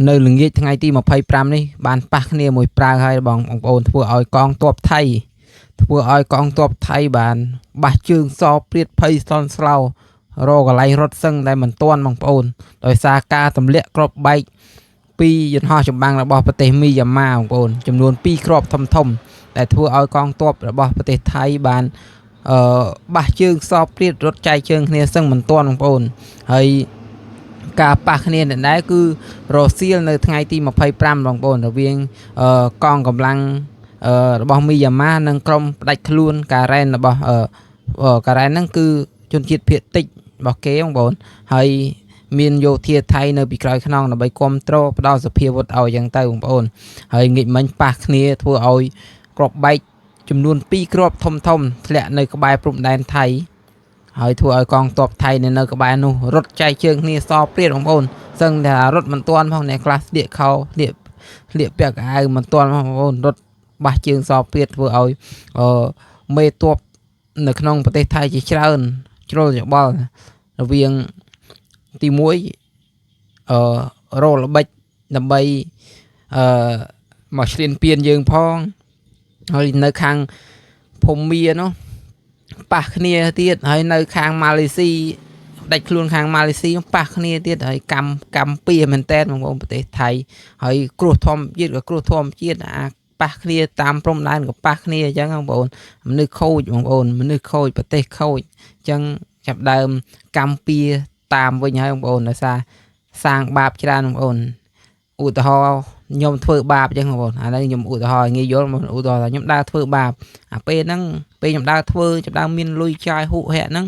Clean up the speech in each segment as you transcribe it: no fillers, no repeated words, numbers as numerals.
នៅល្ងាចថ្ងៃទី25នេះបានប៉ះគ្នាមួយប្រាវហើយបងប្អូនធ្វើឲ្យកងទ័ពថៃបានបះជើងសព្រាតភ័យស្លន់ស្លោរកកន្លែងរត់សឹងតែមិនទាន់បងប្អូនដោយសារការទម្លាក់គ្រាប់បែកពីយន្តហោះចម្បាំងរបស់ប្រទេសមីយ៉ាន់ម៉ាបងប្អូនចំនួន2គ្រាប់ធំដែលធ្វើឲ្យកងទ័ពរបស់ប្រទេសថៃបានបះជើងសព្រាតរត់ចែកជើងគ្នាសឹងមិនទាន់បងប្អូនហើយការប៉ះគ្នានេះដែរគឺរសៀលនៅថ្ងៃទី25បងប្អូនរវាងកងកម្លាំងរបស់មីយ៉ាន់ម៉ានិងក្រុមផ្ដាច់ខ្លួនការ៉ែនរបស់ការ៉ែនហ្នឹងគឺជនជាតិភាគតិចរបស់គេបងប្អូនហើយមានយោធាថៃនៅពីក្រោយខ្នងដើម្បីគ្រប់គ្រងផ្ដល់សភាវុធឲ្យយ៉ាងទៅបងប្អូនហើយងាកមិញប៉ះគ្នាធ្វើឲ្យគ្រាប់បែកចំនួន2គ្រាប់ធំធ្លាក់នៅក្បែរព្រំដែនថៃហើយធ្វើឲ្យកងទ័ពថៃនៅក្បែរនោះរត់ចែកជើងគ្នាសព្រាតបងប្អូនសឹងតែរត់មិនទាន់ផងអ្នកខ្លះស្លៀកខោស្លៀកពាក់កៅអៅមិនទាន់បងប្អូនរត់បះជើងសព្រាតធ្វើឲ្យមេទ័ពនៅក្នុងប្រទេសថៃជាច្រើនជ្រុលច្បល់រវាងទី1រោល្បិចដើម្បីមកឈ្លានពានយើងផងហើយនៅខាងភូមានោះប៉ះគ្នាទៀតហើយនៅខាងម៉ាឡេស៊ីដាច់ខ្លួនខាងម៉ាឡេស៊ីប៉ះគ្នាទៀតហើយកម្មពីមែនតើបងប្អូនប្រទេសថៃហើយគ្រោះធម្មជាតិអាប៉ះគ្នាតាមព្រំដែនក៏ប៉ះគ្នាអញ្ចឹងបងប្អូនមនុស្សខូចបងប្អូនមនុស្សខូចប្រទេសខូចអញ្ចឹងចាប់ដើមកម្មពីតាមវិញហើយបងប្អូនដោយសារសាងបាបច្រើនបងប្អូនឧទាហរណ៍ខ្ញុំធ្វើបាបអញ្ចឹងបងប្អូនឥឡូវខ្ញុំឧទាហរណ៍ងាយយល់ឧទាហរណ៍ថាខ្ញុំដើរធ្វើបាបអាពេលហ្នឹងពេលខ្ញុំដើរធ្វើចាប់ដើមមានលុយចាយហុកហែកហ្នឹង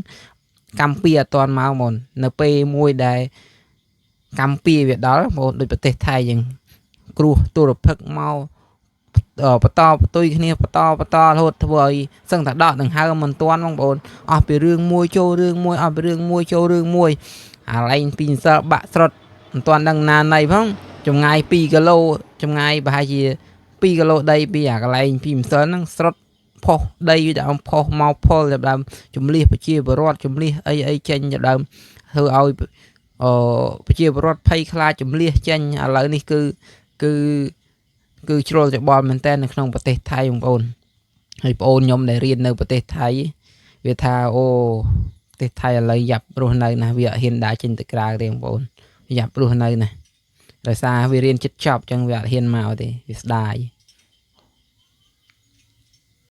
កម្មពីអត់ទាន់មកហ្មងនៅពេលមួយដែលកម្មពីវាដល់បងប្អូនដូចប្រទេសថៃអញ្ចឹងគ្រោះទុរភិក្សមកបន្តបន្ទុយគ្នាបន្តរហូតធ្វើឲ្យសឹងតែដកដង្ហើមមិនទាន់បងប្អូនអស់ពីរឿងមួយចូលរឿងមួយអស់ពីរឿងមួយចូលរឿងមួយអាឡែងពីម្សិលបាក់ស្រុតមិនទាន់ដឹងណាណៃផងចម្ងាយ2គីឡូចម្ងាយប្រហែលជា2គីឡូដីពីអាកន្លែងពីម្សិលហ្នឹងស្រុតផុសដីដើមផុសមកផលចាប់ដើមជំលះប្រជាពលរដ្ឋជំលះអីចេញចាប់ដើមធ្វើឲ្យប្រជាពលរដ្ឋភ័យខ្លាចជំលះចេញឥឡូវនេះគឺជ្រុលច្បល់មែនតើនៅក្នុងប្រទេសថៃបងប្អូនហើយបងប្អូនខ្ញុំដែលរៀននៅប្រទេសថៃវាថាប្រទេសថៃឥឡូវយ៉ាប់រស់នៅណាវាអត់ហ៊ានដើរចេញទៅក្រៅទេបងប្អូនយ៉ាប់រស់នៅណាដោយសារវារៀនចិត្តចប់អញ្ចឹងវាអត់ហ៊ានមកទេវាស្ដាយ